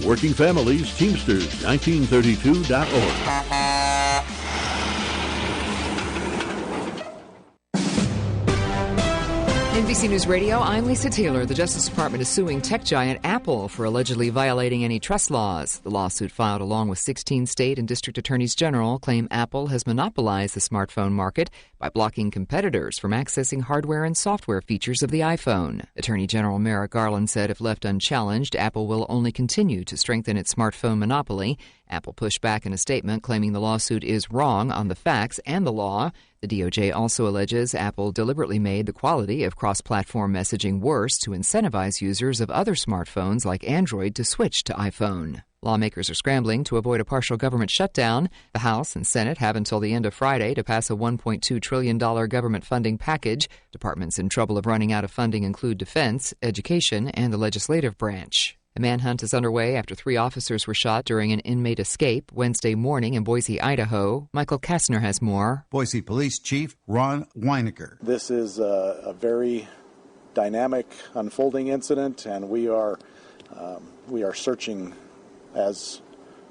Working Families, Teamsters, 1932.org. NBC News Radio, I'm Lisa Taylor. The Justice Department is suing tech giant Apple for allegedly violating antitrust laws. The lawsuit, filed along with 16 state and district attorneys general, claim Apple has monopolized the smartphone market by blocking competitors from accessing hardware and software features of the iPhone. Attorney General Merrick Garland said if left unchallenged, Apple will only continue to strengthen its smartphone monopoly. Apple pushed back in a statement claiming the lawsuit is wrong on the facts and the law. The DOJ also alleges Apple deliberately made the quality of cross-platform messaging worse to incentivize users of other smartphones like Android to switch to iPhone. Lawmakers are scrambling to avoid a partial government shutdown. The House and Senate have until the end of Friday to pass a $1.2 trillion government funding package. Departments in trouble of running out of funding include defense, education, and the legislative branch. A manhunt is underway after 3 officers were shot during an inmate escape Wednesday morning in Boise, Idaho. Michael Kastner has more. Boise Police Chief Ron Weinecker. This is a very dynamic, unfolding incident, and we are searching as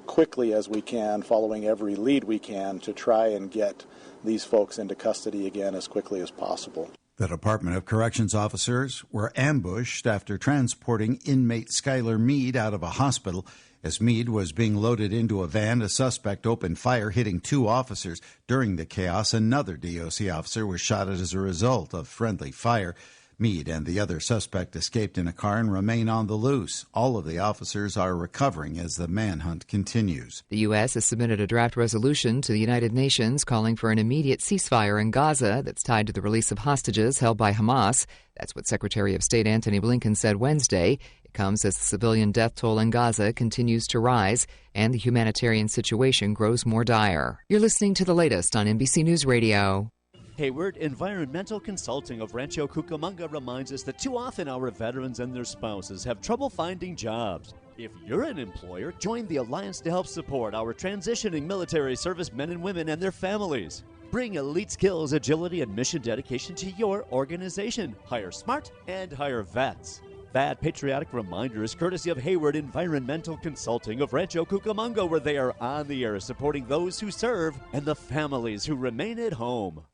quickly as we can, following every lead we can, to try and get these folks into custody again as quickly as possible. The Department of Corrections officers were ambushed after transporting inmate Skylar Mead out of a hospital. As Mead was being loaded into a van, a suspect opened fire, hitting 2 officers. During the chaos, another DOC officer was shot as a result of friendly fire. Mead and the other suspect escaped in a car and remain on the loose. All of the officers are recovering as the manhunt continues. The U.S. has submitted a draft resolution to the United Nations calling for an immediate ceasefire in Gaza that's tied to the release of hostages held by Hamas. That's what Secretary of State Antony Blinken said Wednesday. It comes as the civilian death toll in Gaza continues to rise and the humanitarian situation grows more dire. You're listening to the latest on NBC News Radio. Hayward Environmental Consulting of Rancho Cucamonga reminds us that too often our veterans and their spouses have trouble finding jobs. If you're an employer, join the Alliance to help support our transitioning military service men and women and their families. Bring elite skills, agility, and mission dedication to your organization. Hire smart and hire vets. That patriotic reminder is courtesy of Hayward Environmental Consulting of Rancho Cucamonga, where they are on the air supporting those who serve and the families who remain at home.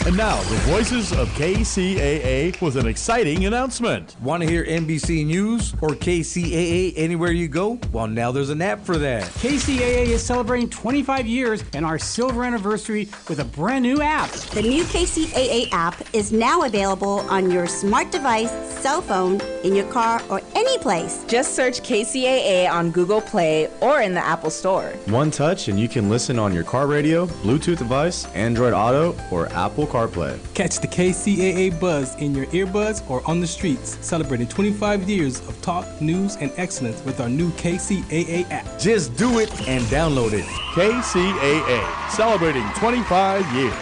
And now, the voices of KCAA with an exciting announcement. Want to hear NBC News or KCAA anywhere you go? Well, now there's an app for that. KCAA is celebrating 25 years and our silver anniversary with a brand new app. The new KCAA app is now available on your smart device, cell phone, in your car, or any place. Just search KCAA on Google Play or in the Apple Store. One touch and you can listen on your car radio, Bluetooth device, Android Auto, or Apple CarPlay. Catch the KCAA buzz in your earbuds or on the streets, celebrating 25 years of talk, news, and excellence with our new KCAA app. Just do it and download it. KCAA, celebrating 25 years.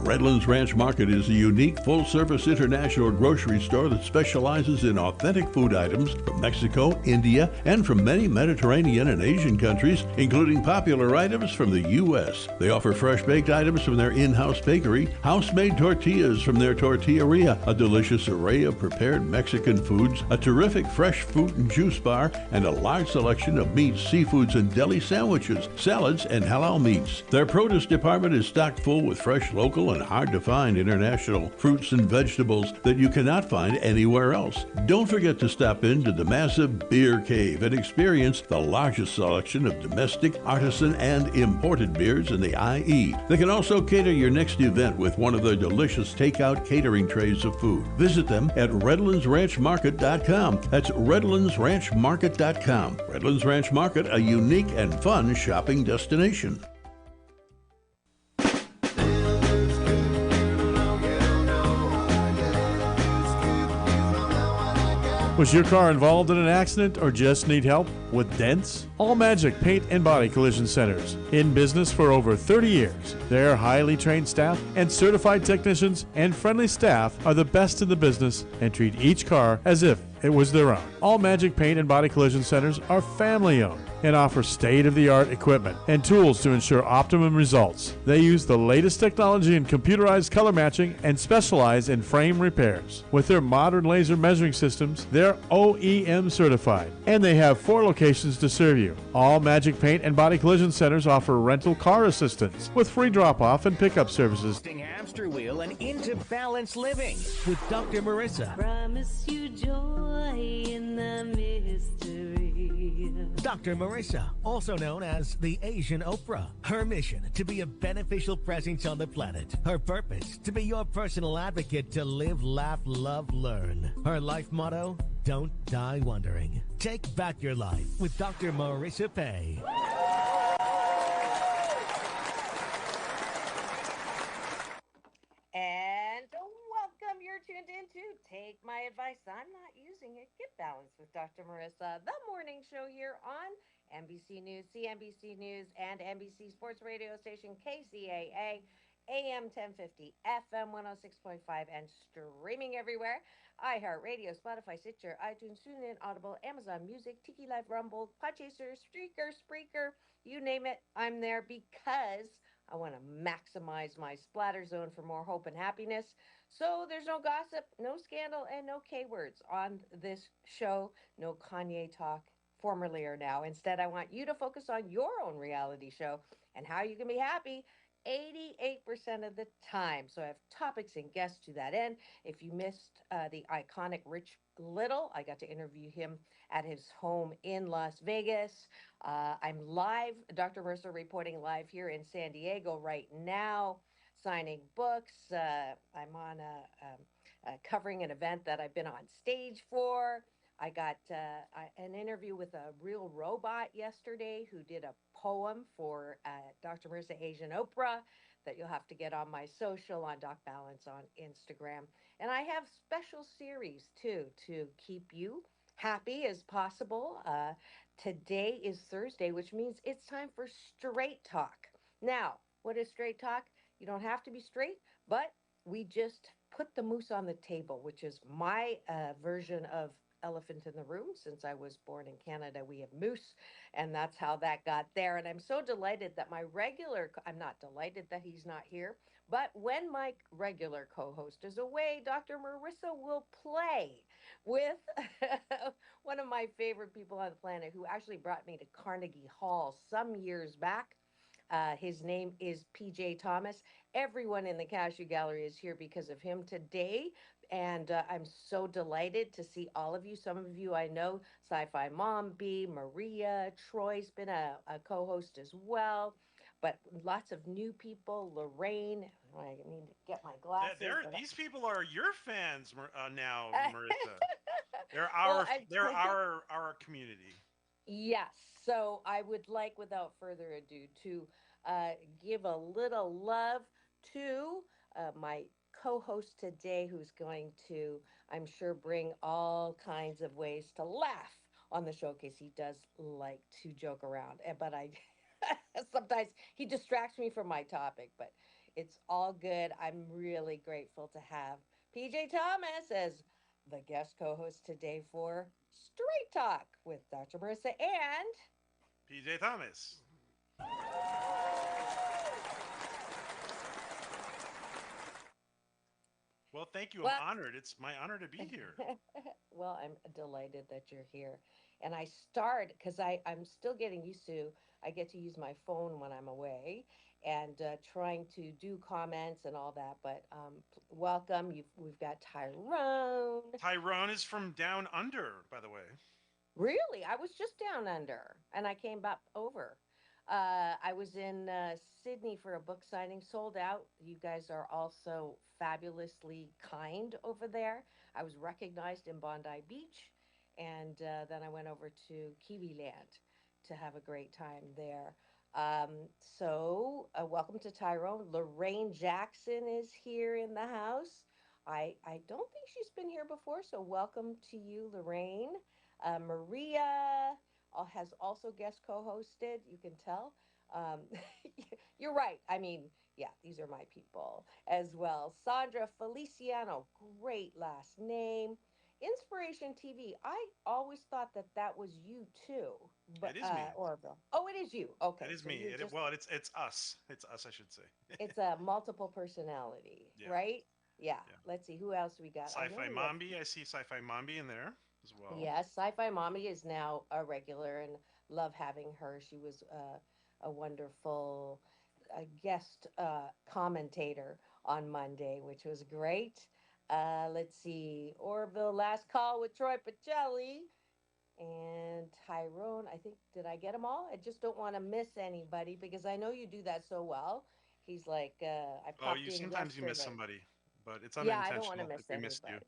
Redlands Ranch Market is a unique full-service international grocery store that specializes in authentic food items from Mexico, India, and from many Mediterranean and Asian countries, including popular items from the U.S. They offer fresh-baked items from their in-house bakery, house-made tortillas from their tortilleria, a delicious array of prepared Mexican foods, a terrific fresh fruit and juice bar, and a large selection of meats, seafoods, and deli sandwiches, salads, and halal meats. Their produce department is stocked full with fresh, local, and hard-to-find international fruits and vegetables that you cannot find anywhere else. Don't forget to stop into the massive Beer Cave and experience the largest selection of domestic, artisan, and imported beers in the IE. They can also cater your next event with one of their delicious takeout catering trays of food. Visit them at RedlandsRanchMarket.com. That's RedlandsRanchMarket.com. Redlands Ranch Market, a unique and fun shopping destination. Was your car involved in an accident or just need help with dents? All Magic Paint and Body Collision Centers. In business for over 30 years. Their highly trained staff and certified technicians and friendly staff are the best in the business and treat each car as if it was their own. All Magic Paint and Body Collision Centers are family owned and offer state-of-the-art equipment and tools to ensure optimum results. They use the latest technology in computerized color matching and specialize in frame repairs. With their modern laser measuring systems, they're OEM certified, and they have 4 locations to serve you. All Magic Paint and Body Collision Centers offer rental car assistance with free drop-off and pickup services. Hamster wheel and into balanced living with Dr. Marissa. Promise you joy in the mystery. Dr. Marissa, also known as the Asian Oprah. Her mission, to be a beneficial presence on the planet. Her purpose, to be your personal advocate to live, laugh, love, learn. Her life motto, don't die wondering. Take back your life with Dr. Marissa Pay. And welcome. You're tuned in to Take My Advice. I'm not using it. Get balanced with Dr. Marissa, the morning show here on NBC News, CNBC News, and NBC Sports Radio station KCAA, AM 1050, FM 106.5, and streaming everywhere. iHeartRadio, Spotify, Stitcher, iTunes, TuneIn, Audible, Amazon Music, Tiki Live, Rumble, Podchaser, Streaker, Spreaker, you name it, I'm there because I want to maximize my splatter zone for more hope and happiness. So there's no gossip, no scandal, and no K words on this show. No Kanye talk, formerly or now. Instead, I want you to focus on your own reality show and how you can be happy 88% of the time. So I have topics and guests to that end. If you missed the iconic Rich Little, I got to interview him at his home in Las Vegas. I'm live, Dr. Mercer reporting live here in San Diego right now, signing books. I'm on covering an event that I've been on stage for. I got an interview with a real robot yesterday who did a poem for Dr. Marissa Asian Oprah that you'll have to get on my social on Doc Balance on Instagram. And I have special series too to keep you happy as possible. Today is Thursday, which means it's time for Straight Talk. Now, what is Straight Talk? You don't have to be straight, but we just put the moose on the table, which is my version of elephant in the room. Since I was born in Canada, we have moose, and that's how that got there. And I'm so delighted that my I'm not delighted that he's not here, but when my regular co-host is away, Dr. Marissa will play with one of my favorite people on the planet who actually brought me to Carnegie Hall some years back. His name is PJ Thomas. Everyone in the Cashew Gallery is here because of him today. And I'm so delighted to see all of you. Some of you I know, Sci-Fi Mom B, Maria, Troy's been a co-host as well. But lots of new people, Lorraine. I need to get my glasses. These people are your fans now, Marissa. They're our community. Yes. So I would like, without further ado, to give a little love to my co-host today, who's going to, I'm sure, bring all kinds of ways to laugh on the showcase. He does like to joke around, but I sometimes he distracts me from my topic, but it's all good. I'm really grateful to have PJ Thomas as the guest co-host today for Straight Talk with Dr. Marissa and PJ Thomas. Well, thank you. I'm honored. It's my honor to be here. Well, I'm delighted that you're here. And I start because I'm still getting used to, I get to use my phone when I'm away and trying to do comments and all that. But welcome. We've got Tyrone. Tyrone is from down under, by the way. Really? I was just down under and I came back over. I was in Sydney for a book signing, sold out. You guys are also fabulously kind over there. I was recognized in Bondi Beach, and then I went over to Kiwi Land to have a great time there. So welcome to Tyrone. Lorraine Jackson is here in the house. I don't think she's been here before, so welcome to you, Lorraine. Maria has also guest co-hosted. You can tell. You're right. I mean, yeah, these are my people as well. Sandra Feliciano, great last name. Inspiration TV. I always thought that that was you too, but It is me. Orville. Oh, it is you. It Okay, is so me. you're just Well, it's us. It's us, I should say. it's a multiple personality, Yeah. right? Yeah. Yeah. Let's see who else we got. I know Sci-Fi we have. Mombi. I see Sci-Fi Mombi in there as well. Yes, Sci-Fi Mommy is now a regular, and love having her. She was a wonderful guest commentator on Monday, which was great. Let's see, Orville, last call with Troy Pacelli and Tyrone. I think, did I get them all? I just don't want to miss anybody because I know you do that so well. He's like, I Oh, popped you in sometimes you miss yesterday. somebody, but it's Yeah, I don't want to unintentional if miss we missed you.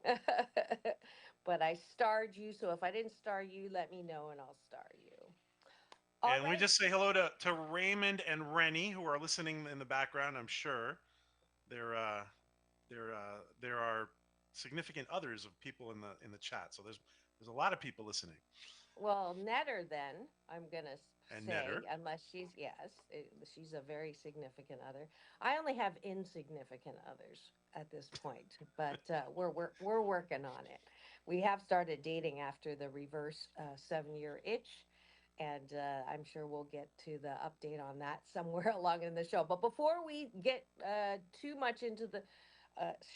anybody. But I starred you, so if I didn't star you, let me know and I'll star you. All And we right. just say hello to Raymond and Rennie who are listening in the background. I'm sure there there are significant others of people in the chat. So there's a lot of people listening. Well, Netter, then I'm gonna And say, Netter. unless she's yes, she's a very significant other. I only have insignificant others at this point, but we're working on it. We have started dating after the reverse 7 year itch, and I'm sure we'll get to the update on that somewhere along in the show. But before we get too much into the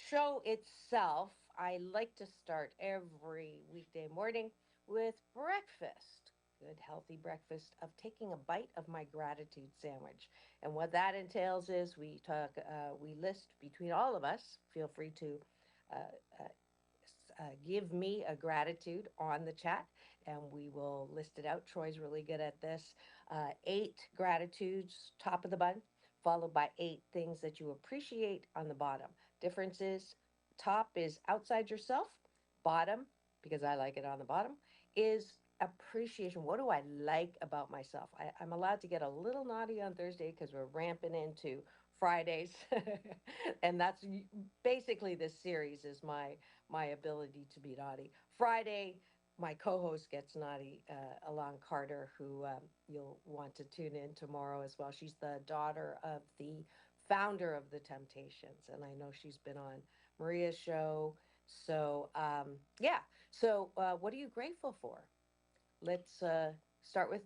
show itself, I like to start every weekday morning with breakfast. Good, healthy breakfast of taking a bite of my gratitude sandwich. And what that entails is we list between all of us, feel free to uh, uh, give me a gratitude on the chat and we will list it out. Troy's really good at this. 8 gratitudes, top of the bun, followed by 8 things that you appreciate on the bottom. Difference is top is outside yourself, bottom, because I like it on the bottom, is appreciation. What do I like about myself? I'm allowed to get a little naughty on Thursday because we're ramping into Fridays. And that's basically this series is my ability to be naughty. Friday, my co-host gets naughty, Alon Carter, who you'll want to tune in tomorrow as well. She's the daughter of the founder of the Temptations, and I know she's been on Maria's show. So yeah. So what are you grateful for? Let's start with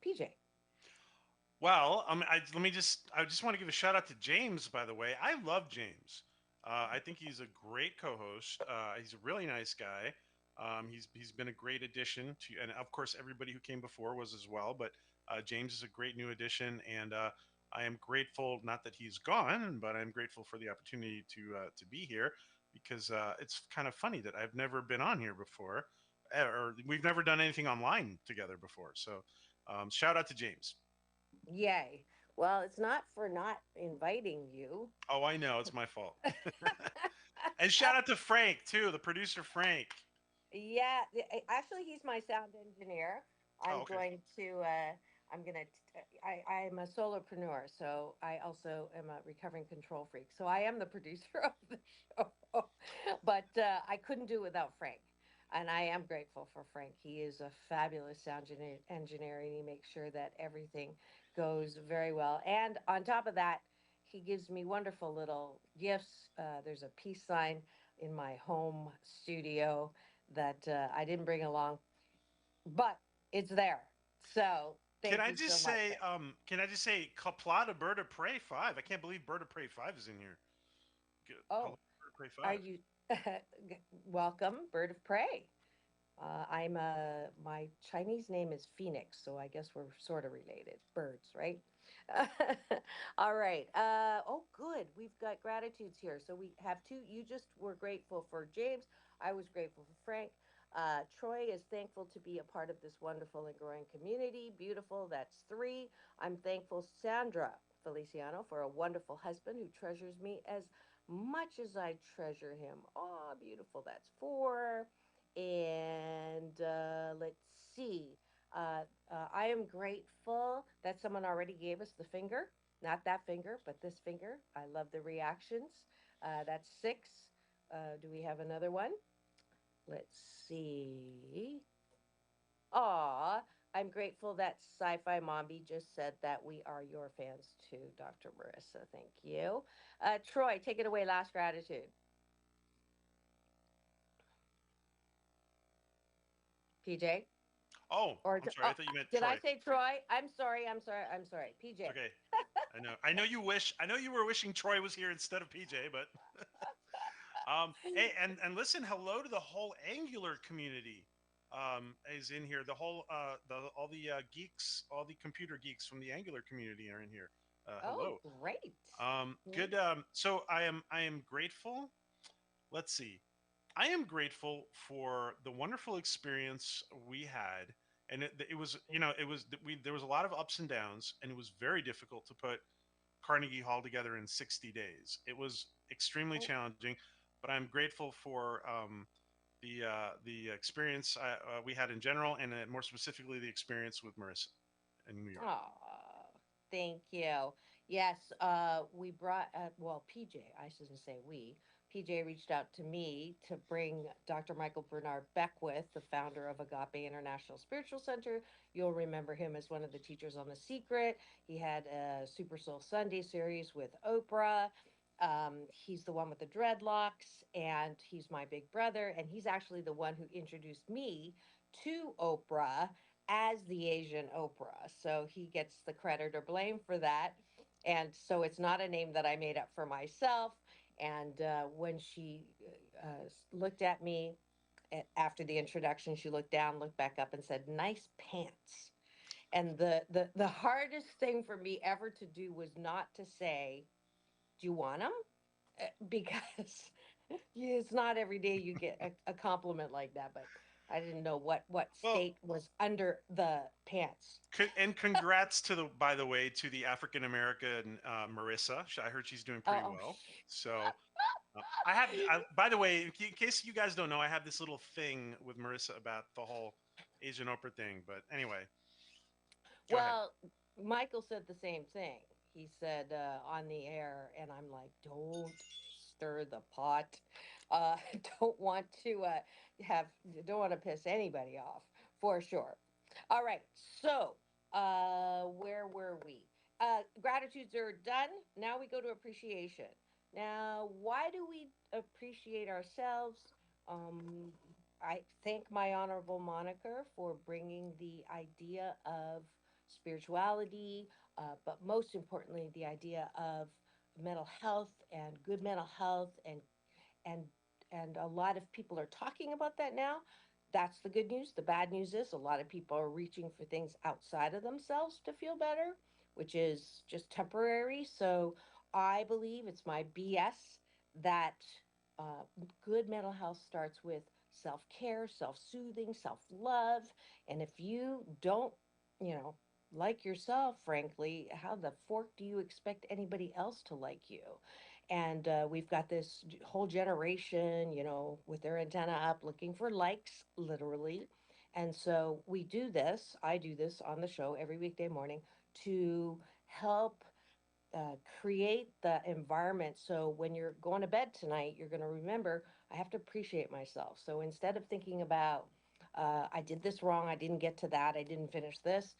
PJ. Well, let me I just want to give a shout out to James, by the way. I love James. I think he's a great co-host. He's a really nice guy. He's been a great addition to, and of course, everybody who came before was as well. But James is a great new addition, and I am grateful. Not that he's gone, but I'm grateful for the opportunity to be here because it's kind of funny that I've never been on here before, or we've never done anything online together before. So, shout out to James. Yay. Well, it's not for not inviting you. Oh, I know. It's my fault. And shout out to Frank, too, the producer, Frank. Yeah, actually, he's my sound engineer. Oh, I'm okay. going to, I'm gonna, I'm a solopreneur, so I also am a recovering control freak. So I am the producer of the show, but I couldn't do it without Frank. And I am grateful for Frank. He is a fabulous engineer, and he makes sure that everything goes very well. And on top of that, he gives me wonderful little gifts. There's a peace sign in my home studio that I didn't bring along, but it's there. So Can thank I you so just much. say, Kaplata Bird of Prey 5? I can't believe Bird of Prey 5 is in here. Hello, Oh, Bird of Prey are 5. you welcome, bird of prey? My Chinese name is Phoenix, so I guess we're sort of related. Birds, right? All right. Oh, good. We've got gratitudes here. So we have two. You just were grateful for James. I was grateful for Frank. Troy is thankful to be a part of this wonderful and growing community. Beautiful. That's 3. I'm thankful, Sandra Feliciano, for a wonderful husband who treasures me as much as I treasure him. Oh, beautiful. That's 4. And let's see. I am grateful that someone already gave us the finger. Not that finger, but this finger. I love the reactions. That's 6. Do we have another one? Let's see. Aw, I'm grateful that Sci Fi Mombi just said that we are your fans too, Dr. Marissa. Thank you. Troy, take it away. Last gratitude. PJ? Oh, Or I'm sorry. I thought you meant did I Troy. say Troy? I'm sorry. I'm sorry. I'm sorry. It's PJ. okay. I know. I know you wish. I know you were wishing Troy was here instead of PJ, but hey, and listen. Hello to the whole Angular community. Is in here. The whole the all the geeks, all the computer geeks from the Angular community are in here. Oh, Hello. great. Good. So I am grateful. Let's see. I am grateful for the wonderful experience we had, and it was it was there was a lot of ups and downs, and it was very difficult to put Carnegie Hall together in 60 days. It was extremely Oh, challenging, but I'm grateful for the experience we had in general, and more specifically the experience with Marissa in New York. oh, thank you. Yes, we brought, well, PJ, I shouldn't say we. PJ reached out to me to bring Dr. Michael Bernard Beckwith, the founder of Agape International Spiritual Center. You'll remember him as one of the teachers on The Secret. He had a Super Soul Sunday series with Oprah. He's the one with the dreadlocks, and he's my big brother. And he's actually the one who introduced me to Oprah as the Asian Oprah. So he gets the credit or blame for that. And so it's not a name that I made up for myself. And when she looked at me after the introduction, she looked down, looked back up, and said, "Nice pants." And the hardest thing for me ever to do was not to say, "Do you want them?" Because it's not every day you get a compliment like that. But I didn't know what Well, state was under the pants. and congrats to the by the way to the African American Marissa. I heard she's doing pretty Oh, well. So by the way, in case you guys don't know, I have this little thing with Marissa about the whole Asian Oprah thing. But anyway, go ahead. well, Michael said the same thing. He said on the air, and I'm like, don't stir the pot. Uh, don't want to have, don't want to piss anybody off for sure. All right, so where were we? Gratitudes are done. Now we go to appreciation. Now, why do we appreciate ourselves? Um, I thank my honorable moniker for bringing the idea of spirituality, but most importantly, the idea of mental health and good mental health and and a lot of people are talking about that now. That's the good news. The bad news is a lot of people are reaching for things outside of themselves to feel better, which is just temporary. So I believe it's my BS that uh, good mental health starts with self care, self soothing, self love. And if you don't, you know, like yourself, frankly, how the fork do you expect anybody else to like you? And we've got this whole generation, with their antenna up looking for likes, literally. And so we do this, I do this on the show every weekday morning to help create the environment. So when you're going to bed tonight, you're going to remember, I have to appreciate myself. So instead of thinking about, I did this wrong, I didn't get to that, I didn't finish this,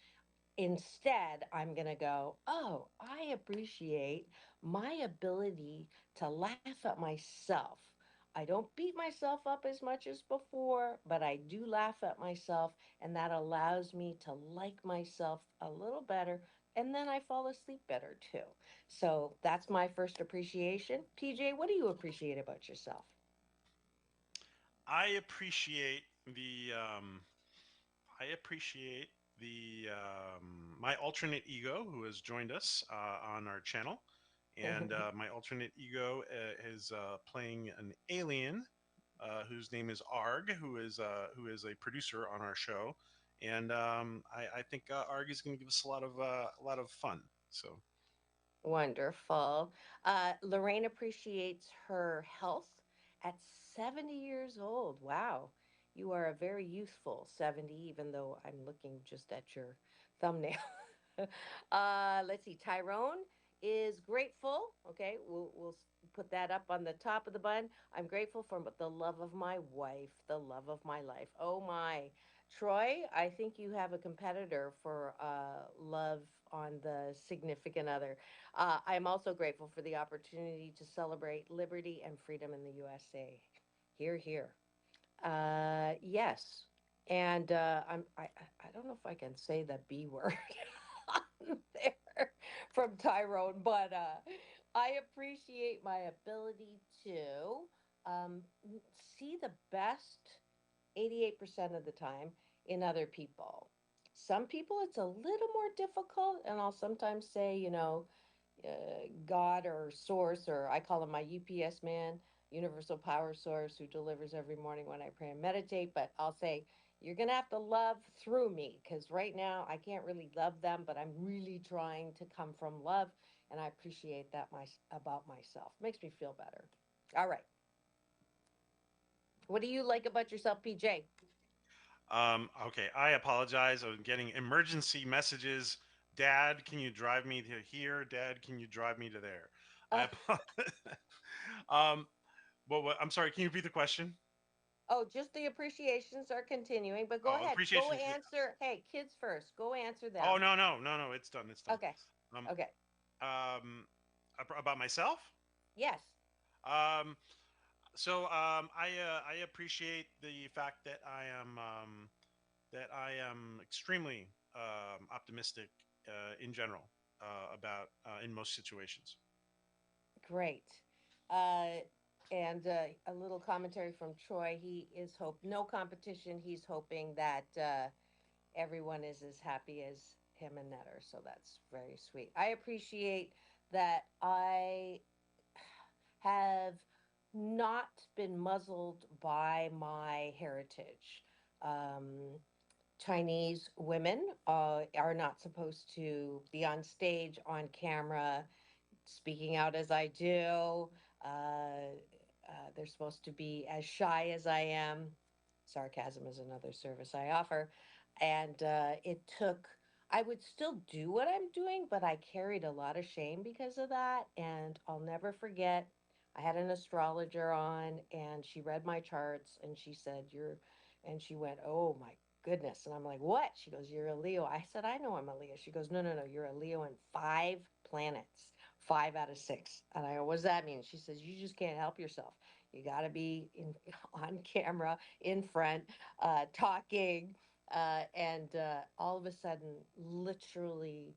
instead, I'm going to go, oh, I appreciate my ability to laugh at myself. I don't beat myself up as much as before, but I do laugh at myself, and that allows me to like myself a little better. And then I fall asleep better too. So that's my first appreciation. PJ, what do you appreciate about yourself? I appreciate the I appreciate the my alternate ego who has joined us on our channel, and my alternate ego is playing an alien whose name is Arg, who is a producer on our show, and I think Arg is going to give us a lot of fun. So Wonderful. Lorraine appreciates her health at 70 years old. Wow. You are a very youthful 70, even though I'm looking just at your thumbnail. Let's see. Tyrone is grateful. Okay, we'll put that up on the top of the bun. I'm grateful for the love of my wife, the love of my life. Oh my. Troy, I think you have a competitor for love on the significant other. I'm also grateful for the opportunity to celebrate liberty and freedom in the USA. Here, here. Yes. And I don't know if I can say the B word on there from Tyrone, but I appreciate my ability to see the best 88% of the time in other people. Some people it's a little more difficult, and I'll sometimes say, God or source, or I call him my UPS man, universal power source, who delivers every morning when I pray and meditate. But I'll say, you're going to have to love through me, because right now I can't really love them, but I'm really trying to come from love. And I appreciate that about myself. Makes me feel better. All right. What do you like about yourself, PJ? Okay, I apologize. I'm getting emergency messages. Dad, can you drive me to here? Dad, can you drive me to there? I apologize. um, I'm sorry. Can you repeat the question? Oh, just the appreciations are continuing, but go Oh, ahead. Go appreciation. answer. Hey, kids first. Go answer Oh, them. no, no, no, no. It's done. It's done. Okay. Um, Okay. um, about myself. Yes. Um, I appreciate the fact that I am extremely optimistic in general about in most situations. Great. And a little commentary from Troy. He is no competition. He's hoping that everyone is as happy as him and Netter. So that's very sweet. I appreciate that I have not been muzzled by my heritage. Um, Chinese women are not supposed to be on stage, on camera, speaking out as I do. They're supposed to be as shy as I am. Sarcasm is another service I offer. And I would still do what I'm doing, but I carried a lot of shame because of that. And I'll never forget, I had an astrologer on and she read my charts and she said, and she went, oh my goodness. And I'm like, what? She goes, you're a Leo. I said, I know I'm a Leo. She goes, no, no, no, you're a Leo in 5 planets, 5 out of 6. And I go, what does that mean? She says, you just can't help yourself. You got to be on camera, in front, talking. And all of a sudden, literally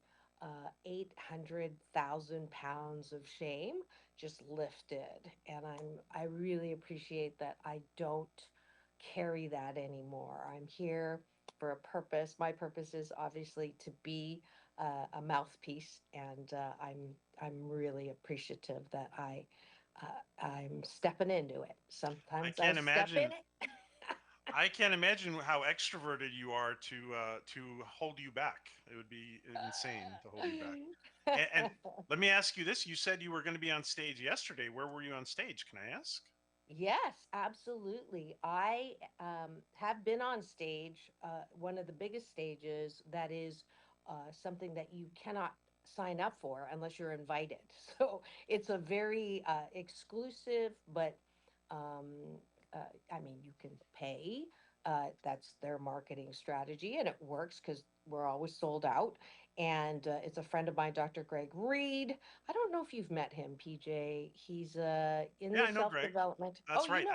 800,000 pounds of shame just lifted. And I really appreciate that I don't carry that anymore. I'm here for a purpose. My purpose is obviously to be a mouthpiece, and I'm really appreciative that I'm stepping into it. I Sometimes I can't step in imagine. it. I can't imagine how extroverted you are to hold you back. It would be insane to hold you back. And let me ask you this: you said you were going to be on stage yesterday. Where were you on stage? Can I ask? Yes, absolutely. I have been on stage, one of the biggest stages that is something that you cannot sign up for unless you're invited. So it's a very exclusive, but I mean, you can pay. That's their marketing strategy, and it works because we're always sold out. And it's a friend of mine, Dr. Greg Reed. I don't know if you've met him, PJ. He's in Yeah, the I know self Greg. development. Oh, That's you right. know,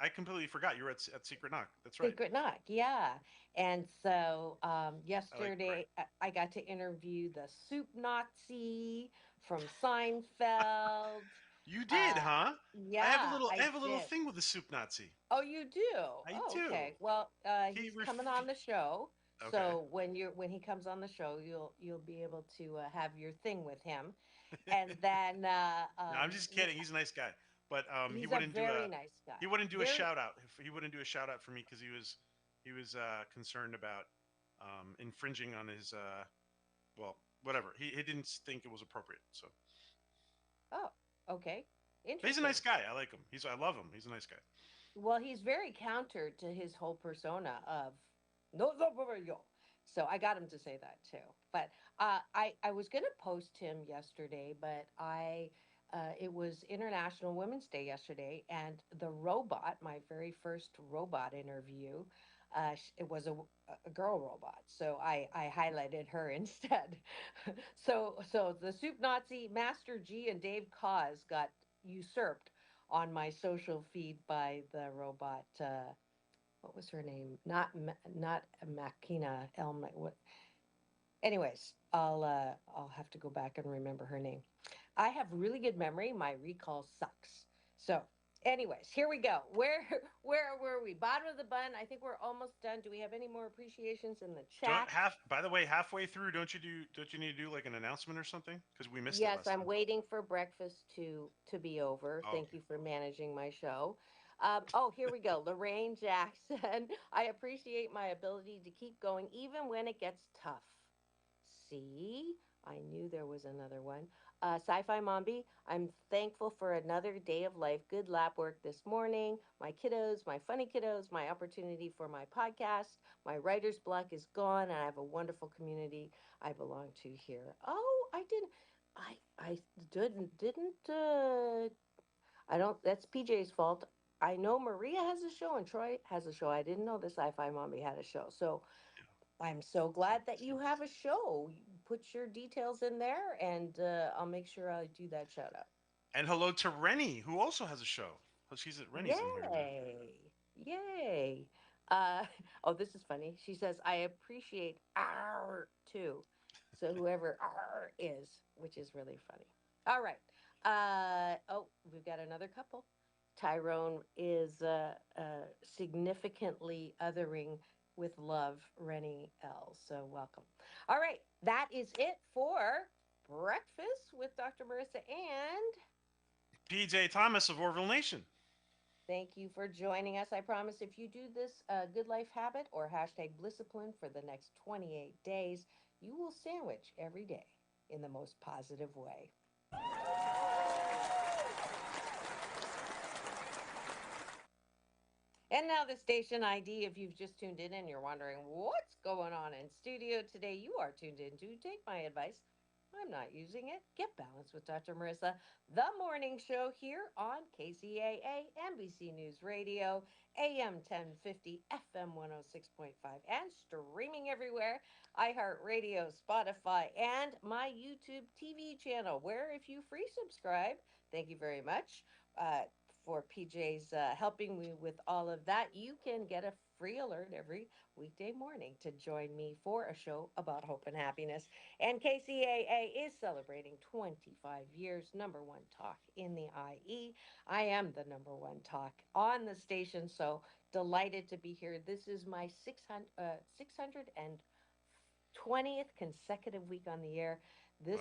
I completely forgot you were at Secret Knock. That's right. Secret Knock. Yeah. And so I like Greg. yesterday I got to interview the soup Nazi from Seinfeld. You did, Uh, huh? yeah, I I have a little did. thing with the soup Nazi. Oh, you do? I Oh, do. okay. Well, He he's ref- coming on the show. okay. So when he comes on the show, you'll be able to have your thing with him. And then No, I'm just kidding. He's a nice guy, but he's a very nice he guy. wouldn't do a Very. shout out. He wouldn't do a shout out for me because he was concerned about infringing on his well, whatever. He didn't think it was appropriate. So, Oh, okay. but he's a nice Interesting. guy. I like him. I love him. He's a nice guy. Well, he's very counter to his whole persona of no, no, no, no, yo. So I got him to say that too. But I was going to post him yesterday, but it was International Women's Day yesterday, and the robot, my very first robot interview, it was a girl robot. So I highlighted her instead. So the Soup Nazi, Master G, and Dave Cause got usurped on my social feed by the robot What was her name? Not Makina Elma. What? Anyways, I'll have to go back and remember her name. I have really good memory. My recall sucks. So, anyways, here we go. Where were we? Bottom of the bun. I think we're almost done. Do we have any more appreciations in the Don't chat? half. By the way, halfway through, don't you need to do like an announcement or something? Because we missed it Yes, last I'm time. waiting for breakfast to be over. Oh, Thank okay. you for managing my show. Oh, here we go. Lorraine Jackson. I appreciate my ability to keep going even when it gets tough. See, I knew there was another one. Sci-Fi Mombi. I'm thankful for another day of life. Good lab work this morning. My kiddos, my funny kiddos, my opportunity for my podcast. My writer's block is gone, and I have a wonderful community I belong to here. Oh, I didn't. I didn't. I don't. That's PJ's fault. I know Maria has a show and Troy has a show. I didn't know the Sci-Fi Mommy had a show. So I'm so glad that you have a show. You put your details in there, and I'll make sure I do that shout out. And hello to Rennie, who also has a show. Oh, she's at Rennie's in here today. Yay! Yay! Oh, this is funny. She says, I appreciate R too. So whoever R is, which is really funny. All right. Oh, we've got another couple. Tyrone is significantly othering with love Rennie L. So welcome. All right. That is it for breakfast with Dr. Marissa and PJ Thomas of Orville Nation. thank you for joining us. I promise if you do this good life habit or hashtag Blissipline for the next 28 days, you will sandwich every day in the most positive way. And now the station ID. If you've just tuned in and you're wondering what's going on in studio today, you are tuned in to Take My Advice. I'm not using it. Get balanced with Dr. Marissa, the morning show here on KCAA, NBC News Radio, AM 1050, FM 106.5, and streaming everywhere. iHeartRadio, Spotify, and my YouTube TV channel, where if you free subscribe, thank you very much. For PJ's helping me with all of that, you can get a free alert every weekday morning to join me for a show about hope and happiness. And KCAA is celebrating 25 years, number one talk in the IE. I am the number one talk on the station, so delighted to be here. This is my 620th consecutive week on the air. Wow. This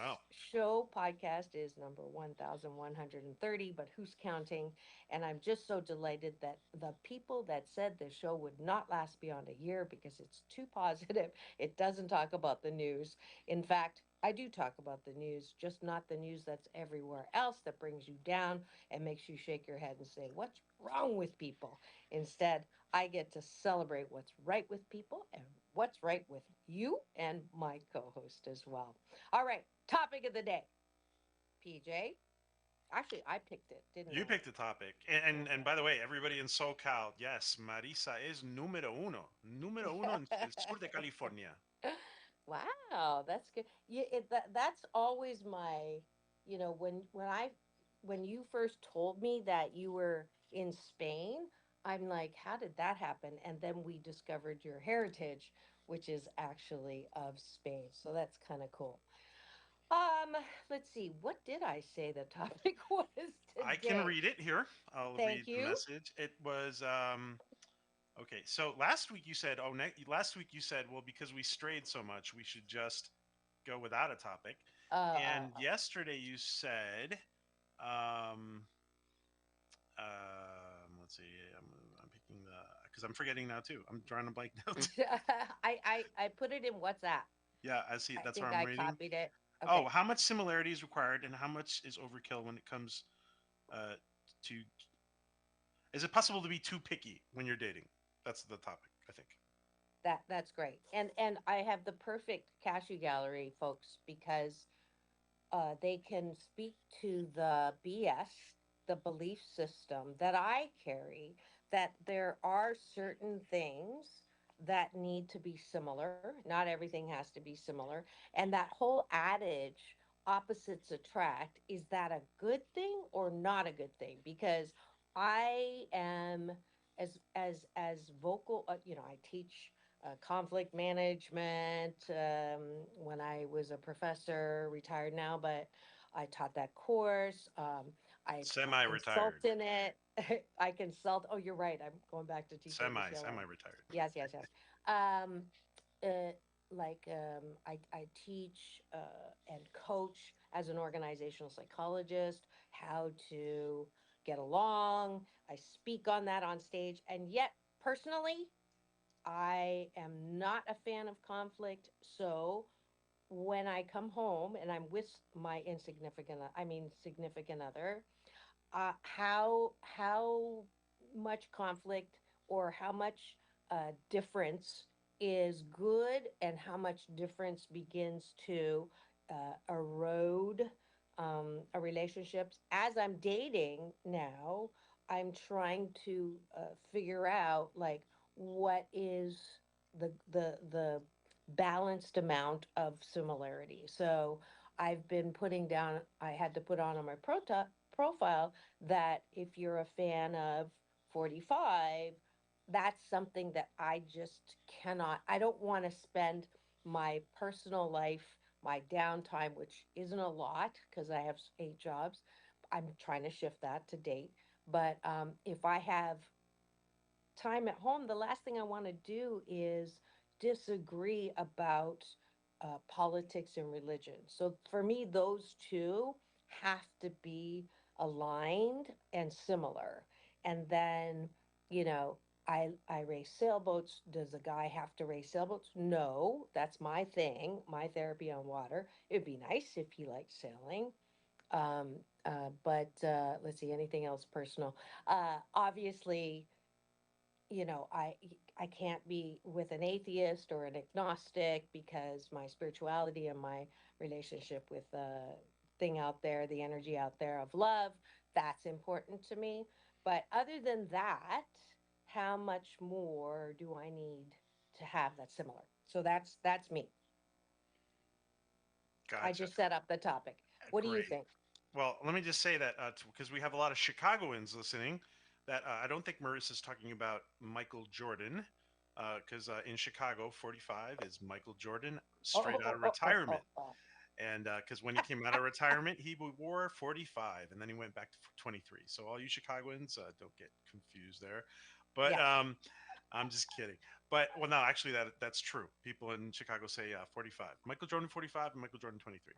show podcast is number 1130, but who's counting? And I'm just so delighted that the people that said the show would not last beyond a year because it's too positive. It doesn't talk about the news. In fact, I do talk about the news, just not the news that's everywhere else that brings you down and makes you shake your head and say, what's wrong with people? Instead, I get to celebrate what's right with people and what's right with you and my co host as well. All right, topic of the day. PJ. Actually, I picked it, didn't You I? picked the topic. And by the way, everybody in SoCal, yes, Marisa is número uno. Número uno en el sur de California. Wow, that's good. Yeah, that's always my, when you first told me that you were in Spain, I'm like, how did that happen? And then we discovered your heritage, which is actually of Spain. So that's kind of cool. Um, let's see, what did I say the topic was I can today? read it here. I'll Thank read the you. message. It was okay. So last week you said, last week you said, well, because we strayed so much, we should just go without a topic. And Uh, yesterday you said, um, let's see, I'm picking the because I'm forgetting now too. I'm drawing a blank now. I put it in WhatsApp. Yeah, I see. I That's what think I'm I reading. copied it. Oh, Okay. how much similarity is required, and how much is overkill when it comes uh, to? Is it possible to be too picky when you're dating? That's the topic, I think. That's great. And I have the perfect cashew gallery, folks, because they can speak to the BS, the belief system that I carry, that there are certain things that need to be similar. Not everything has to be similar. And that whole adage, opposites attract, is that a good thing or not a good thing? Because I am. as vocal. I teach conflict management. When I was a professor, retired now, but I taught that course. I consult Semi-retired. in it. I consult. Oh, you're right. I'm going back to teach at UCLA. Semi-retired. Yes, yes, yes. Um, uh, I teach and coach as an organizational psychologist how to get along. I speak on that on stage, and yet personally, I am not a fan of conflict. So when I come home and I'm with my significant other, how much conflict or how much difference is good and how much difference begins to erode a relationships. As I'm dating now, I'm trying to figure out like what is the balanced amount of similarity. So I've been putting down, I had to put on my profile that if you're a fan of 45, that's something that I just cannot, I don't want to spend my personal life, my downtime, which isn't a lot because I have 8 jobs. I'm trying to shift that to date. But if I have time at home, the last thing I want to do is disagree about politics and religion. So for me, those two have to be aligned and similar. And then, you know, I race sailboats. Does a guy have to race sailboats? No, that's my thing, my therapy on water. It'd be nice if he liked sailing. But let's see, anything else personal? Obviously, I can't be with an atheist or an agnostic because my spirituality and my relationship with the thing out there, the energy out there of love, that's important to me. But other than that, how much more do I need to have that similar? So that's me. I Gotcha. just set up the topic. What do you Great. think? Well, let me just say that because we have a lot of Chicagoans listening, that I don't think Marissa's talking about Michael Jordan, because in Chicago, 45 is Michael Jordan straight out of retirement. And because when he came out of retirement, he wore 45, and then he went back to 23. So all you Chicagoans, don't get confused there. But Yeah. I'm just kidding. But well, no, actually, that's true. People in Chicago say 45. Michael Jordan 45 and Michael Jordan 23.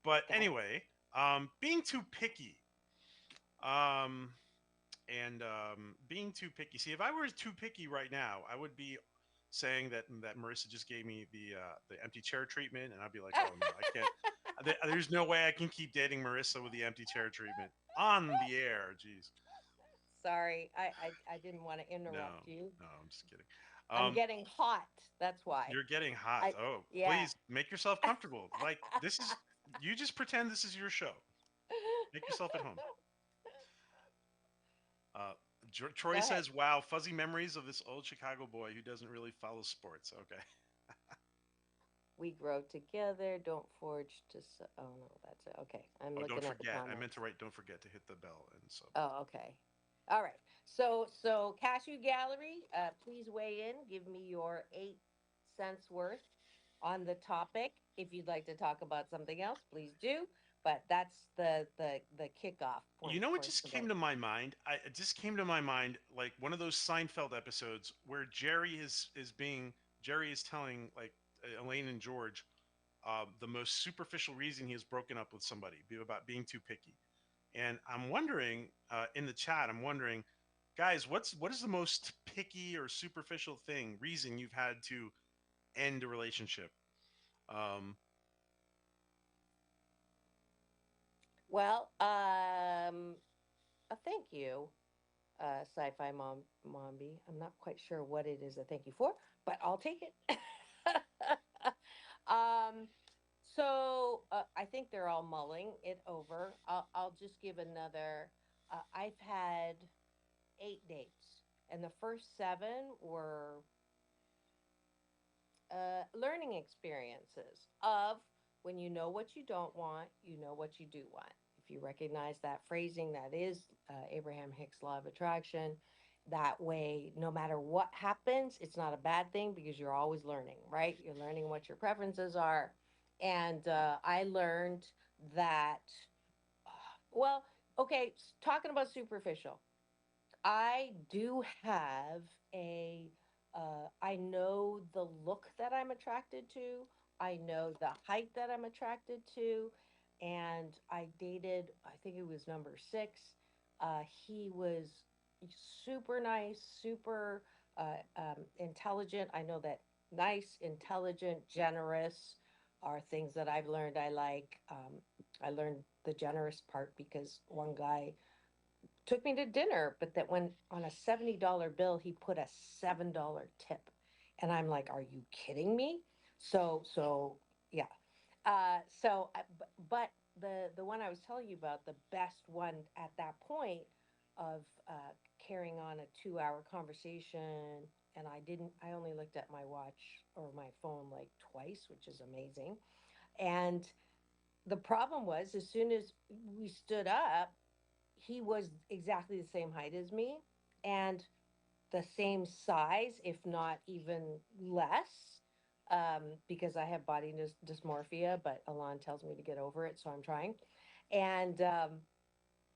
But Got it. anyway, being too picky, um, and being too picky. See, if I were too picky right now, I would be saying that Marissa just gave me the empty chair treatment, and I'd be like, oh no, I can't. There's no way I can keep dating Marissa with the empty chair treatment on the air. Jeez. Sorry, I didn't want to No, interrupt you. no, I'm just kidding. I'm Um, getting hot. That's why. you're getting hot. I Oh, yeah. please make yourself comfortable. Like this is you just pretend this is your show. Make yourself at home. Uh, Go Troy ahead. says, "Wow, fuzzy memories of this old Chicago boy who doesn't really follow sports." Okay. We grow together. Don't forge to. Oh no, that's it. Okay, I'm Oh, don't looking at the forget. I meant comments. to write. Don't forget to hit the bell and sub. Oh, okay. All right. So Cashew Gallery, please weigh in. Give me your 8 cents worth on the topic. If you'd like to talk about something else, please do. But that's the kickoff You point know what for just came today. to my mind? It just came to my mind like one of those Seinfeld episodes where Jerry is telling like Elaine and George the most superficial reason he has broken up with somebody about being too picky. And I'm wondering in the chat, I'm wondering, guys, what is the most picky or superficial reason you've had to end a relationship? Um, Well, thank you, Sci-Fi Mombi. I'm not quite sure what it is. I thank you for, but I'll take it. um, I think they're all mulling it over. I'll just give another. I've had 8 dates, and the first 7 were learning experiences of when you know what you don't want, you know what you do want. If you recognize that phrasing, that is Abraham Hicks' law of attraction. That way, no matter what happens, it's not a bad thing because you're always learning, right? You're learning what your preferences are. And I learned that, well, okay, talking about superficial, I do have I know the look that I'm attracted to. I know the height that I'm attracted to. And I dated, I think it was number six. He was super nice, super intelligent. I know that nice, intelligent, generous are things that I've learned I like. I learned the generous part because one guy took me to dinner, but that when on a $70 bill, he put a $7 tip. And I'm like, are you kidding me? So yeah. But the one I was telling you about, the best one at that point of carrying on a 2 hour conversation, and I only looked at my watch or my phone like twice, which is amazing. And the problem was, as soon as we stood up, he was exactly the same height as me and the same size, if not even less, because I have body dysmorphia, but Alon tells me to get over it, so I'm trying. And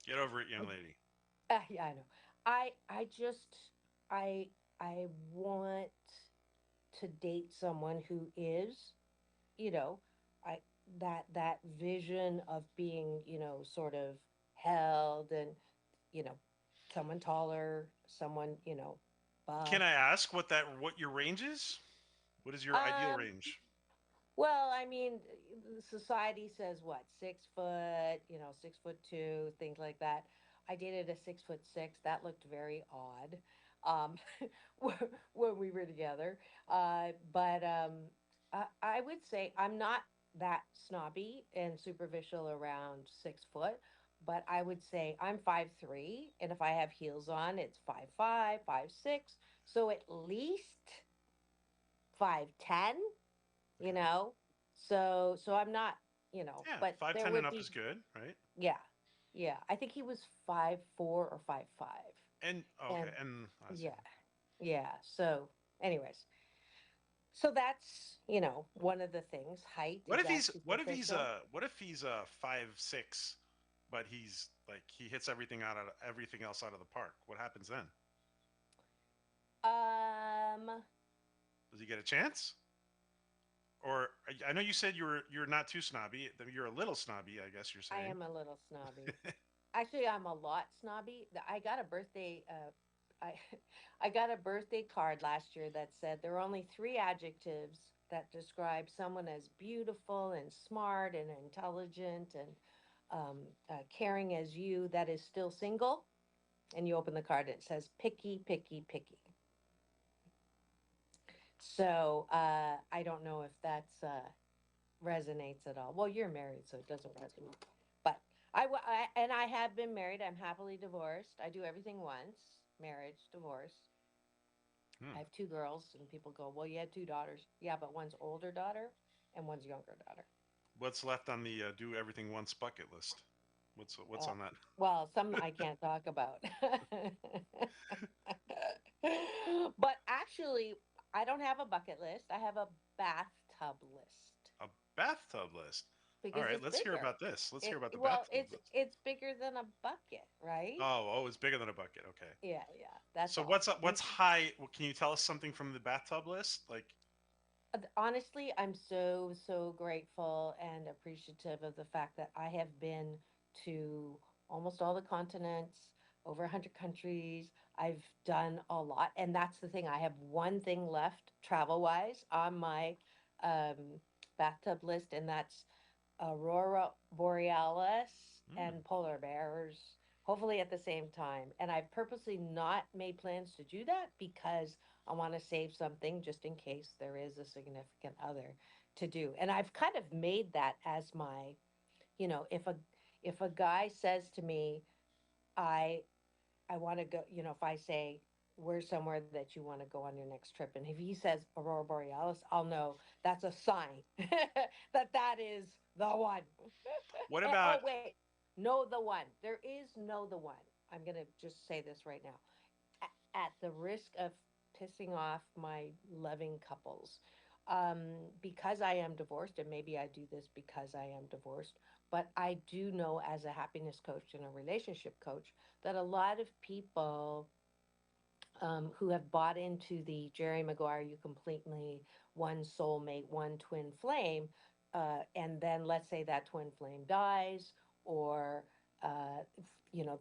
Get over it, young lady. yeah, I know. I just I I want to date someone who is, you know, I that vision of being, sort of held and, you know, someone taller, someone, Can buff. I ask what your range is? What is your ideal Um, range? well, I mean, society says what, 6 foot, 6'2", things like that. I dated a 6'6". That looked very odd, um, when we were together. But I would say I'm not that snobby and superficial around 6 foot. But I would say I'm 5'3", and if I have heels on, it's 5'5", 5'6". So at least 5'10", you know. So I'm not, Yeah, but five there ten and would up be, is good, right? yeah, yeah. I think he was 5'4" or 5'5", And okay, and and I see. yeah, yeah. So, anyways, so that's, one of the things. Height, What is if that he's superficial? what if he's a 5'6", but he's like he hits everything else out of the park? What happens then? Um, Does he get a chance? Or I know you said you're not too snobby. You're a little snobby, I guess you're I saying. am a little snobby. Actually, I'm a lot snobby. I got a birthday. I I got a birthday card last year that said there are only three adjectives that describe someone as beautiful and smart and intelligent and caring as you that is still single. And you open the card and it says picky, picky, picky. So I don't know if that's resonates at all. Well, you're married, so it doesn't resonate. But and I have been married. I'm happily divorced. I do everything once: marriage, divorce. I Hmm. have two girls, and people go, "Well, you had two daughters." Yeah, but one's older daughter and one's younger daughter. What's left on the do everything once bucket list? What's Uh, on that? well, some I can't talk about. But actually, I don't have a bucket list. I have a bathtub list A bathtub list. All because right, it's let's hear bigger. about this. Let's hear about the Well, bathtub it's list. it's bigger than a bucket, right? Oh, it's bigger than a bucket. Okay. Yeah, yeah, that's So all. what's up? What's high? Can you tell us something from the bathtub list? Like, Honestly, I'm so grateful and appreciative of the fact that I have been to almost all the continents, over 100 countries. I've done a lot, and that's the thing. I have one thing left travel-wise on my bathtub list, and that's aurora borealis hmm. and polar bears, hopefully at the same time. And I've purposely not made plans to do that because I want to save something just in case there is a significant other to do. And I've kind of made that as my, if a guy says to me, I I want to go, if I say, where's somewhere that you want to go on your next trip? And if he says Aurora Borealis, I'll know that's a sign that is the one. What about? Oh, wait. Know the one. There is know the one. I'm going to just say this right now. at the risk of pissing off my loving couples, because I am divorced, and maybe I do this because I am divorced, but I do know as a happiness coach and a relationship coach that a lot of people who have bought into the Jerry Maguire, you complete me, one soulmate, one twin flame, and then let's say that twin flame dies, or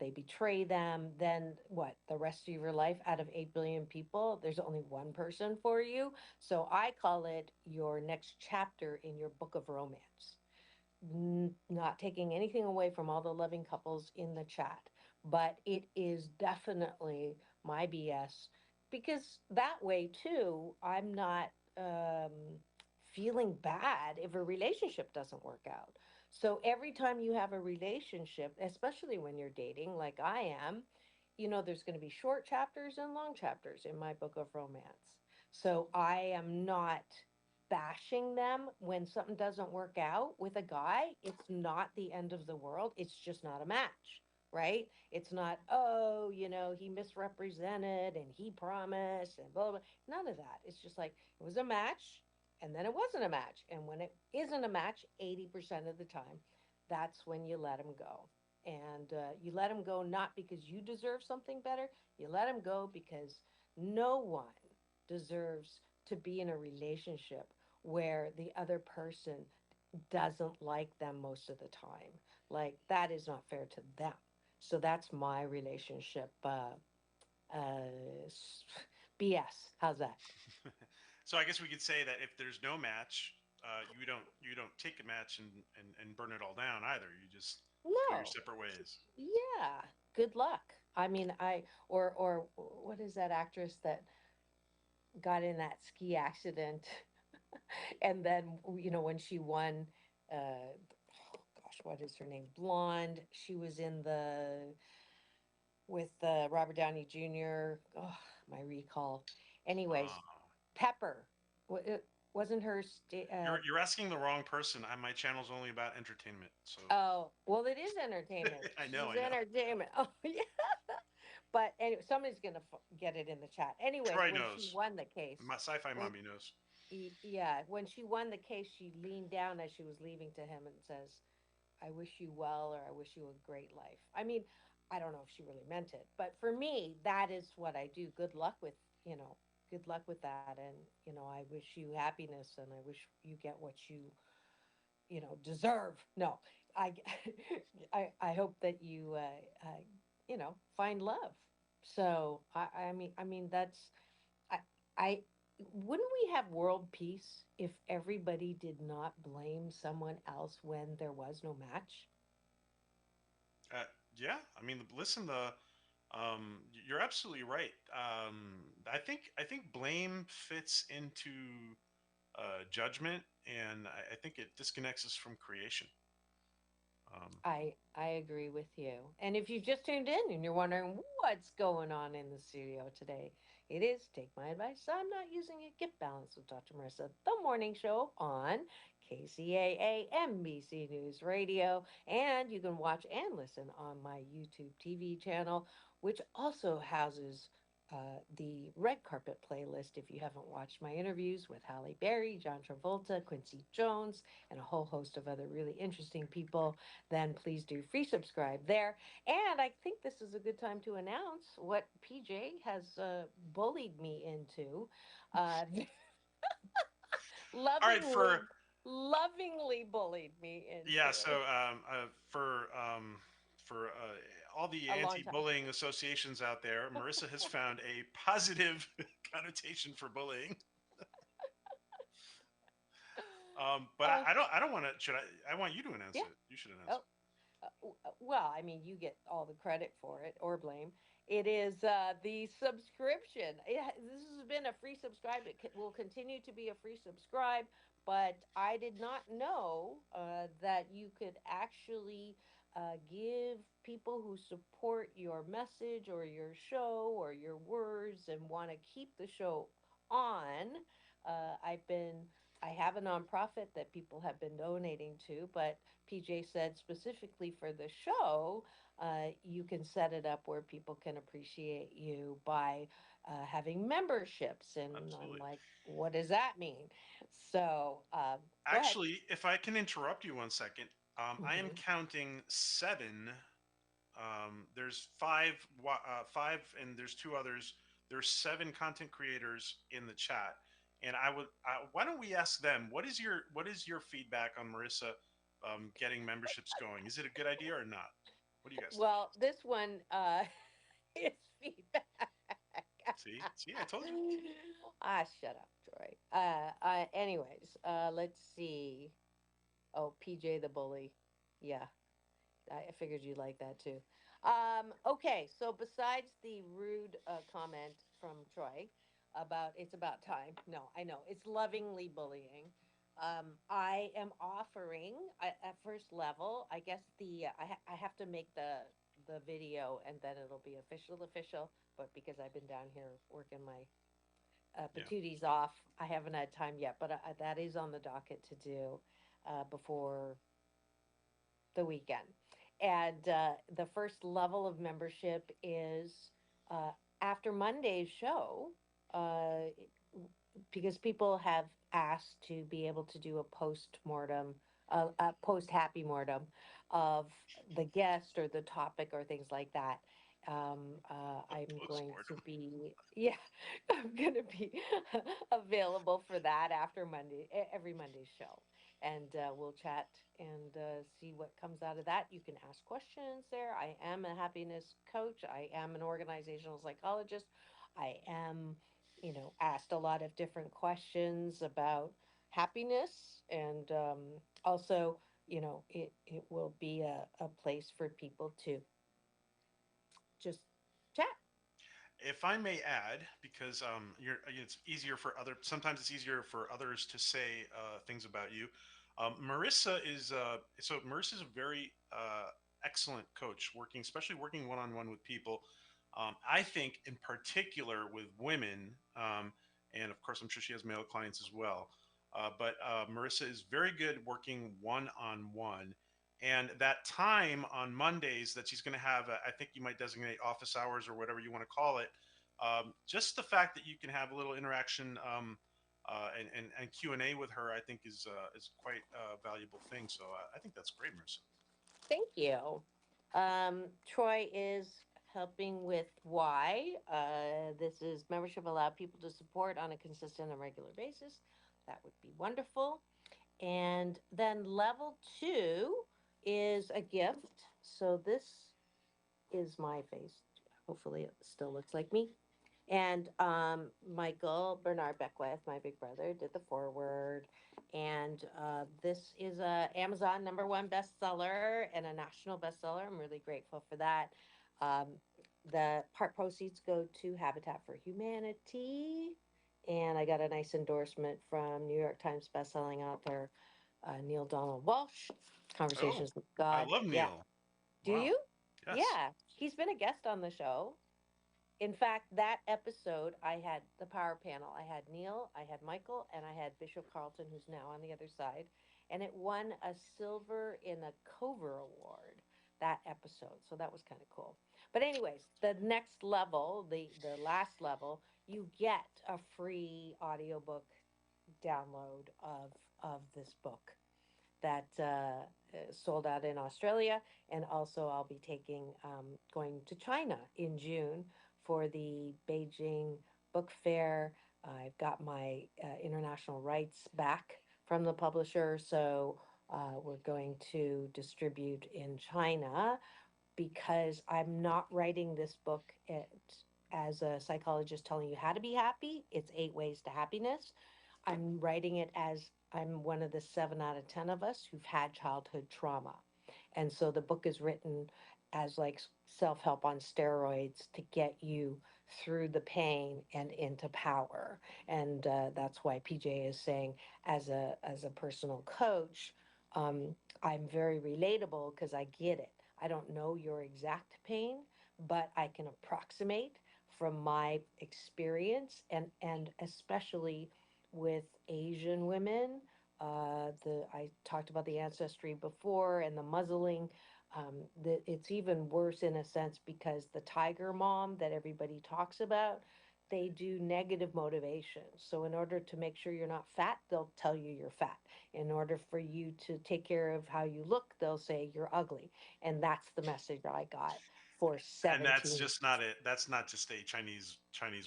they betray them. Then what? The rest of your life, out of 8 billion people, there's only one person for you. So I call it your next chapter in your book of romance. Not taking anything away from all the loving couples in the chat, but it is definitely my BS, because that way too, I'm not feeling bad if a relationship doesn't work out. So every time you have a relationship, especially when you're dating, like I am, there's going to be short chapters and long chapters in my book of romance. So I am not bashing them when something doesn't work out with a guy. It's not the end of the world. It's just not a match, right? It's not, oh, he misrepresented and he promised and blah, blah. None of that. It's just like it was a match and then it wasn't a match. And when it isn't a match, 80% of the time, that's when you let him go. And you let him go not because you deserve something better. You let him go because no one deserves to be in a relationship where the other person doesn't like them most of the time. Like, that is not fair to them. So that's my relationship BS. How's that? So I guess we could say that if there's no match, you don't take a match and burn it all down either. You just go your No. separate ways. Yeah. Good luck. I mean, or what is that actress that got in that ski accident and then when she won, oh gosh, what is her name? Blonde. She was in the with Robert Downey Jr. Oh, my recall. Anyways, Uh, Pepper. It wasn't her. you're asking the wrong person. My channel's only about entertainment, so Oh, well, it is entertainment. I know, She's I know. entertainment. Oh, yeah. But anyway, somebody's gonna get it in the chat. Anyways, Troy when she knows. won the case, My sci-fi when mommy knows. yeah, when she won the case, she leaned down as she was leaving to him and says, I wish you well, or I wish you a great life. I mean, I don't know if she really meant it, but for me, that is what I do. You know, good luck with that. And, I wish you happiness and I wish you get what deserve. No, I, I hope that you, find love. So I mean, I, I, wouldn't we have world peace if everybody did not blame someone else when there was no match? Uh, yeah, I mean, listen, you're absolutely right. I think blame fits into judgment, and I think it disconnects us from creation. Um, I agree with you. And if you've just tuned in and you're wondering what's going on in the studio today, it is Take My Advice. I'm not using it. Get Balance with Dr. Marissa, the morning show on KCAA NBC News Radio. And you can watch and listen on my YouTube TV channel, which also houses the red carpet playlist. If you haven't watched my interviews with Halle Berry, John Travolta, Quincy Jones, and a whole host of other really interesting people, then please do free subscribe there. And I think this is a good time to announce what PJ has bullied me into. Uh, all right, for lovingly, lovingly bullied me yeah, into so for all the a long time. anti-bullying associations out there, Marissa has found a positive connotation for bullying. But Uh, I don't want to. Should I? I want you to announce yeah. it. You should announce Oh, it. well, I mean, you get all the credit for it or blame. It is the subscription. This has been a free subscribe. It will continue to be a free subscribe, but I did not know that you could actually give people who support your message or your show or your words and want to keep the show on. I've been I have a nonprofit that people have been donating to, but PJ said specifically for the show, you can set it up where people can appreciate you by having memberships. And I'm Absolutely. like, what does that mean? So go ahead. Actually, if I can interrupt you 1 second, I am Mhm. counting seven. There's five, and there's two others. There's seven content creators in the chat, and why don't we ask them what is your feedback on Marissa getting memberships going? Is it a good idea or not? What do you guys think? Well, this one is feedback. See, I told you. Shut up, Troy. Anyways, let's see. Oh, PJ the bully. Yeah, I figured you'd like that too. Okay, so besides the rude comment from Troy about it's about time. No, I know it's lovingly bullying. I am offering at first level. I guess I have to make the video and then it'll be official. But because I've been down here working my Yeah. patooties off, I haven't had time yet. But that is on the docket to do before the weekend. And the first level of membership is uh, after Monday's show, uh, because people have asked to be able to do a post mortem, a post happy mortem of the guest or the topic or things like that. I'm going to Postmortem. be, yeah, I'm going to be available for that after Monday, every Monday's show. And we'll chat and see what comes out of that. You can ask questions there. I am a happiness coach. I am an organizational psychologist. I am, asked a lot of different questions about happiness. And also, it will be a place for people to just chat. If I may add, because it's easier for other. Sometimes it's easier for others to say things about you. Marissa is Marissa's a very excellent coach, especially working one on one with people. I think, in particular, with women, and of course, I'm sure she has male clients as well. But Marissa is very good working one on one. And that time on Mondays that she's going to have, I think you might designate office hours or whatever you want to call it. Just the fact that you can have a little interaction and Q&A with her, I think is quite a valuable thing. So I think that's great, Marissa. Thank you. Troy is helping with why. This is membership allow people to support on a consistent and regular basis. That would be wonderful. And then level two is a gift. So this is my face. Hopefully, it still looks like me. And Michael Bernard Beckwith, my big brother, did the foreword. And this is a Amazon #1 bestseller and a national bestseller. I'm really grateful for that. Um, the part proceeds go to Habitat for Humanity. And I got a nice endorsement from New York Times bestselling author Neil Donald Walsh, Oh, Conversations with I God. love Yeah. Neil. Do Wow. you? Yes. Yeah. He's been a guest on the show. In fact, that episode, I had the power panel. I had Neil, I had Michael, and I had Bishop Carlton, who's now on the other side. And it won a silver in a Cover Award, that episode. So that was kind of cool. But anyways, the next level, the last level, you get a free audiobook download of this book that sold out in Australia, and also I'll be going to China in June for the Beijing Book Fair. I've got my international rights back from the publisher, so we're going to distribute in China because I'm not writing this book as a psychologist telling you how to be happy. It's 8 ways to happiness. I'm writing it as I'm one of the 7 out of 10 of us who've had childhood trauma. And so the book is written as like self help on steroids to get you through the pain and into power. And that's why PJ is saying, as a personal coach, I'm very relatable because I get it. I don't know your exact pain, but I can approximate from my experience and especially with Asian women. I talked about the ancestry before and the muzzling. It's even worse in a sense because the tiger mom that everybody talks about, they do negative motivation. So in order to make sure you're not fat, they'll tell you you're fat. In order for you to take care of how you look, they'll say you're ugly. And that's the message I got for And that's 17. just not it. That's not just a Chinese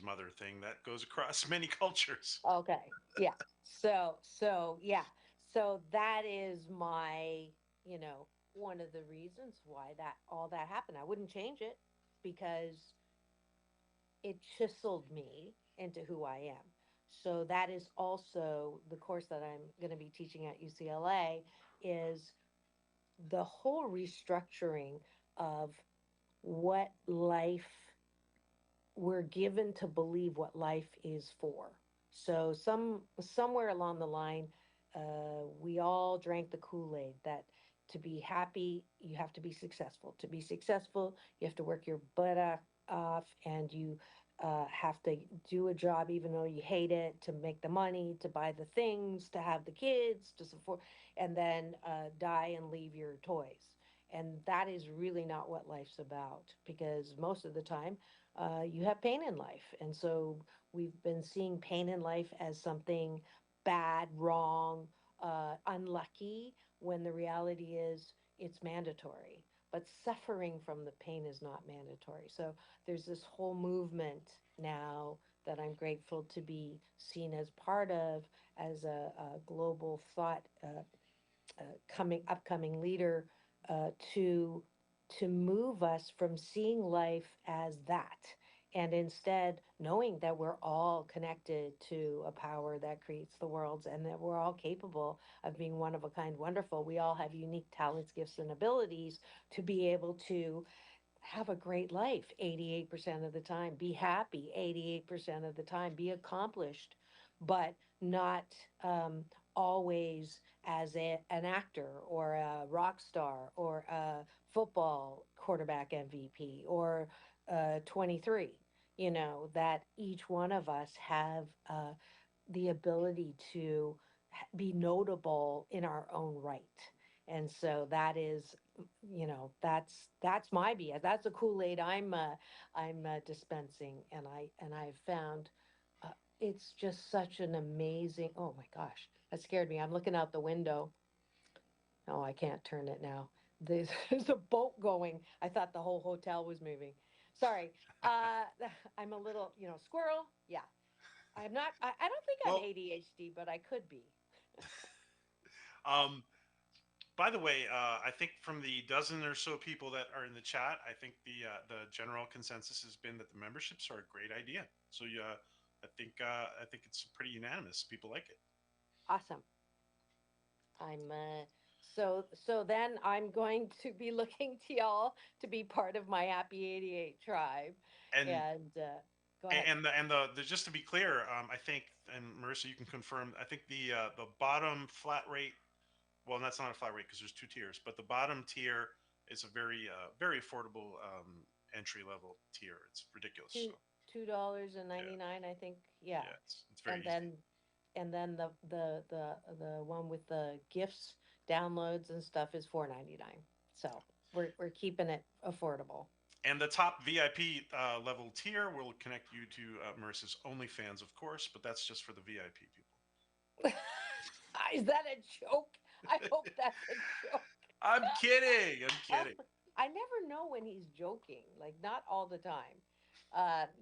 mother thing. That goes across many cultures. Okay. Yeah. Yeah. So that is my, you know, one of the reasons why that all that happened. I wouldn't change it because it chiseled me into who I am. So that is also the course that I'm going to be teaching at UCLA is the whole restructuring of what life we're given to believe what life is for. So somewhere along the line, we all drank the Kool-Aid that to be happy, you have to be successful. To be successful, you have to work your off, and you have to do a job even though you hate it to make the money, to buy the things, to have the kids, to support, and then die and leave your toys. And that is really not what life's about because most of the time you have pain in life. And so we've been seeing pain in life as something bad, wrong, unlucky, when the reality is it's mandatory. But suffering from the pain is not mandatory. So there's this whole movement now that I'm grateful to be seen as part of as a global thought coming upcoming leader to move us from seeing life as that and instead knowing that we're all connected to a power that creates the worlds and that we're all capable of being one of a kind wonderful. We all have unique talents, gifts, and abilities to be able to have a great life 88% of the time, be happy 88% of the time, be accomplished, but not always as an actor or a rock star or a football quarterback MVP or 23. You know, that each one of us have the ability to be notable in our own right. And so that is, you know, that's my BS. That's a Kool-Aid I'm dispensing, and I've found it's just such an amazing. Oh my gosh, that scared me. I'm looking out the window. Oh, I can't turn it now. There's a boat going. I thought the whole hotel was moving. Sorry. Uh, I'm a little, squirrel. Yeah. I'm not, I don't think I'm Well, ADHD, but I could be. um, by the way, I think from the dozen or so people that are in the chat, I think the general consensus has been that the memberships are a great idea. So yeah, I think it's pretty unanimous. People like it. Awesome. I'm so then I'm going to be looking to y'all to be part of my Happy 88 tribe. And And go ahead. the just to be clear, I think, and Marissa, you can confirm. I think the bottom flat rate. Well, that's not a flat rate because there's two tiers, but the bottom tier is a very affordable entry level tier. It's ridiculous. Two So $2.99, I think. Yeah. yeah, it's very And easy. then the one with the gifts, downloads and stuff is $4.99. So we're keeping it affordable. And the top VIP level tier will connect you to Marissa's OnlyFans, of course, but that's just for the VIP people. Is that a joke? I hope that's a joke. I'm kidding. I'm kidding. I never know when he's joking, like not all the time.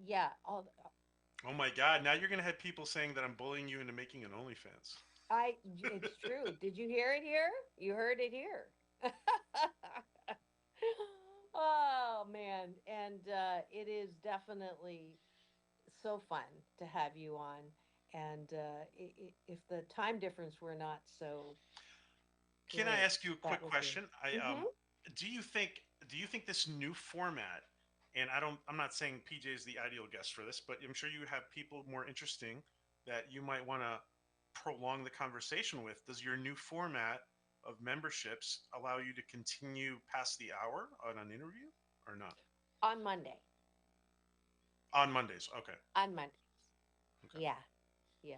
Yeah, Oh my God! Now you're gonna have people saying that I'm bullying you into making an OnlyFans. it's true. Did you hear it here? You heard it here. Oh man, and it is definitely so fun to have you on. And if the time difference were not so Can I great, ask you a that quick would be. question? I Hmm. do you think this new format, and I'm not saying PJ is the ideal guest for this, but I'm sure you have people more interesting that you might want to prolong the conversation with. Does your new format of memberships allow you to continue past the hour on an interview or not? On Monday. On Mondays. Okay. On Mondays. Okay. Yeah, yeah.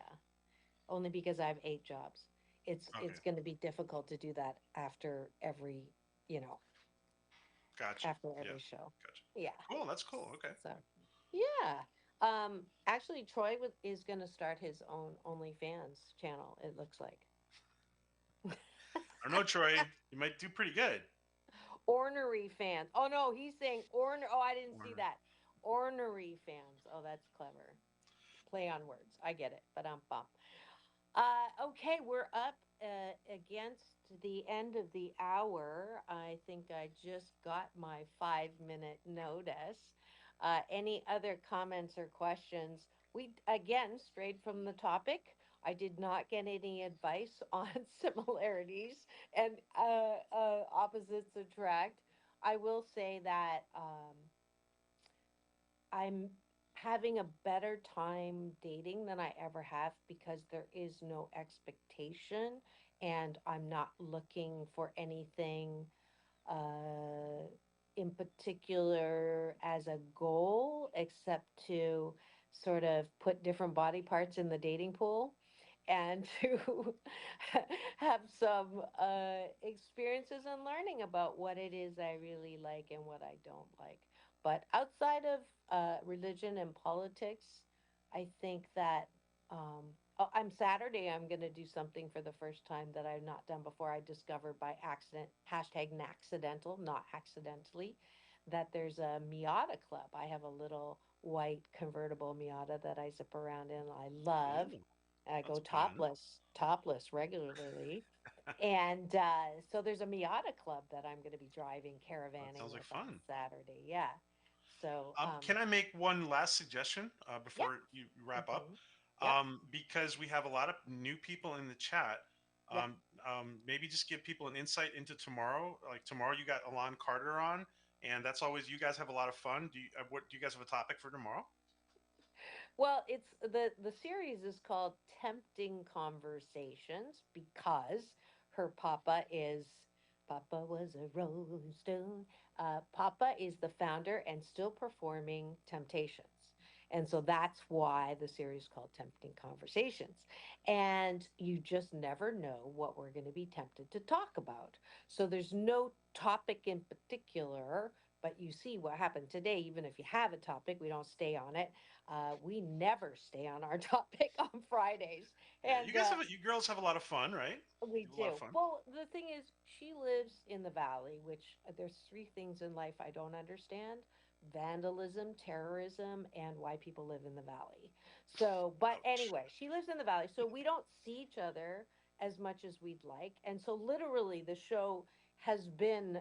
only because I have 8 jobs. It's Okay. going to be difficult to do that after every, you know, Gotcha. after Yeah. every show. Gotcha. Yeah. Cool. That's cool. Okay. So, yeah. Actually, is going to start his own OnlyFans channel. It looks like I don't know, Troy. You might do pretty good. ornery fans. Oh no, he's saying ornery. Oh, I didn't see Or- that. Ornery fans. Oh, that's clever. Play on words. I get it. But I'm bummed. Okay, we're up against the end of the hour. I think I just got my 5 minute notice. Any other comments or questions? We again strayed from the topic. I did not get any advice on similarities and opposites attract. I will say that I'm having a better time dating than I ever have because there is no expectation and I'm not looking for anything uh, in particular as a goal, except to sort of put different body parts in the dating pool and to have some experiences and learning about what it is I really like and what I don't like. But outside of religion and politics, I think that I'm Saturday. I'm going to do something for the first time that I've not done before. I discovered by accident, hashtag accidental, not accidentally, that there's a Miata club. I have a little white convertible Miata that I zip around in. I love. Ooh, I go that's fun. topless regularly. And so there's a Miata club that I'm going to be driving, That caravanning sounds like with on fun. Saturday. Yeah. So, Can I make one last suggestion yeah. before you wrap up? Hmm. Yep. Because we have a lot of new people in the chat. Yep. Maybe just give people an insight into tomorrow. Like tomorrow, you got Alon Carter on, and that's always you guys have a lot of fun. Do you guys have a topic for tomorrow? Well, it's the series is called Tempting Conversations because her Papa was a Rolling Stone. Papa is the founder and still performing Temptations. And so that's why the series is called Tempting Conversations. And you just never know what we're going to be tempted to talk about. So there's no topic in particular, but you see what happened today. Even if you have a topic, we don't stay on it. We never stay on our topic on Fridays. Yeah, you And guys you girls have a lot of fun, right? we You have a lot of do. fun. Well, the thing is, she lives in the valley, which there's three things in life I don't understand: vandalism, terrorism, and why people live in the valley. So, but Ouch. anyway, she lives in the valley, so we don't see each other as much as we'd like. And so, literally, the show has been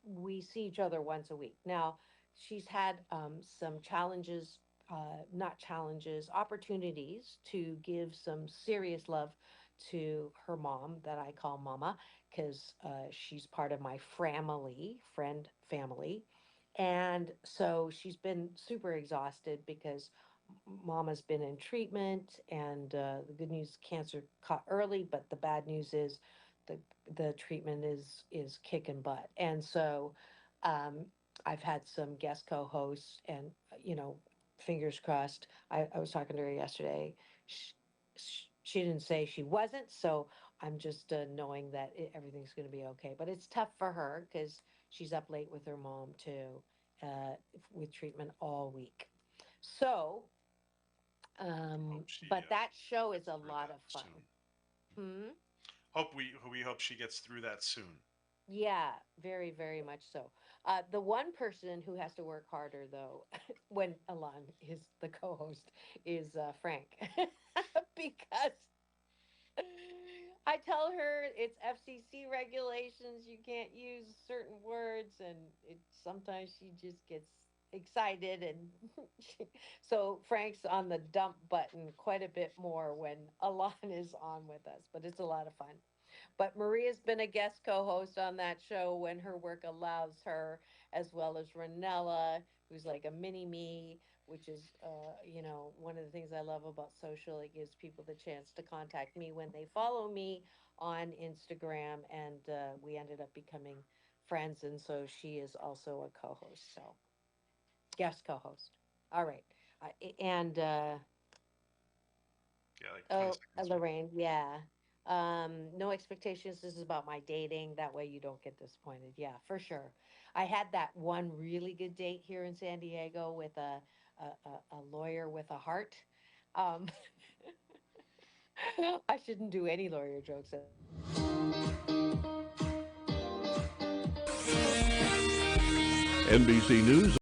we see each other once a week. Now, she's had some challenges. Not challenges, opportunities to give some serious love to her mom that I call Mama because she's part of my friend family. And so she's been super exhausted because Mama's been in treatment, and the good news, cancer caught early, but the bad news is the the treatment is kicking butt. And so um, I've had some guest co-hosts, and fingers crossed. I was talking to her yesterday. She didn't say she wasn't, so I'm just knowing that everything's going to be okay. But it's tough for her because she's up late with her mom too, uh, with treatment all week. So, Hope she but that show is gets a through lot that of fun. soon. Hmm. We hope she gets through that soon. Yeah, very, very much so. The one person who has to work harder, though, when Alon is the co-host, is Frank, because I tell her it's FCC regulations. You can't use certain words, and sometimes she just gets excited, and so Frank's on the dump button quite a bit more when Alon is on with us. But it's a lot of fun. But Maria's been a guest co-host on that show when her work allows her, as well as Ranella, who's like a mini me, which is, one of the things I love about social. It gives people the chance to contact me when they follow me on Instagram, and we ended up becoming friends. And so she is also a co-host, so guest co-host. All right, and Yeah, like 20 Oh, seconds. Lorraine, yeah. No expectations. This is about my dating. That way you don't get disappointed. Yeah, for sure. I had that one really good date here in San Diego with a lawyer with a heart. Um, I shouldn't do any lawyer jokes. NBC News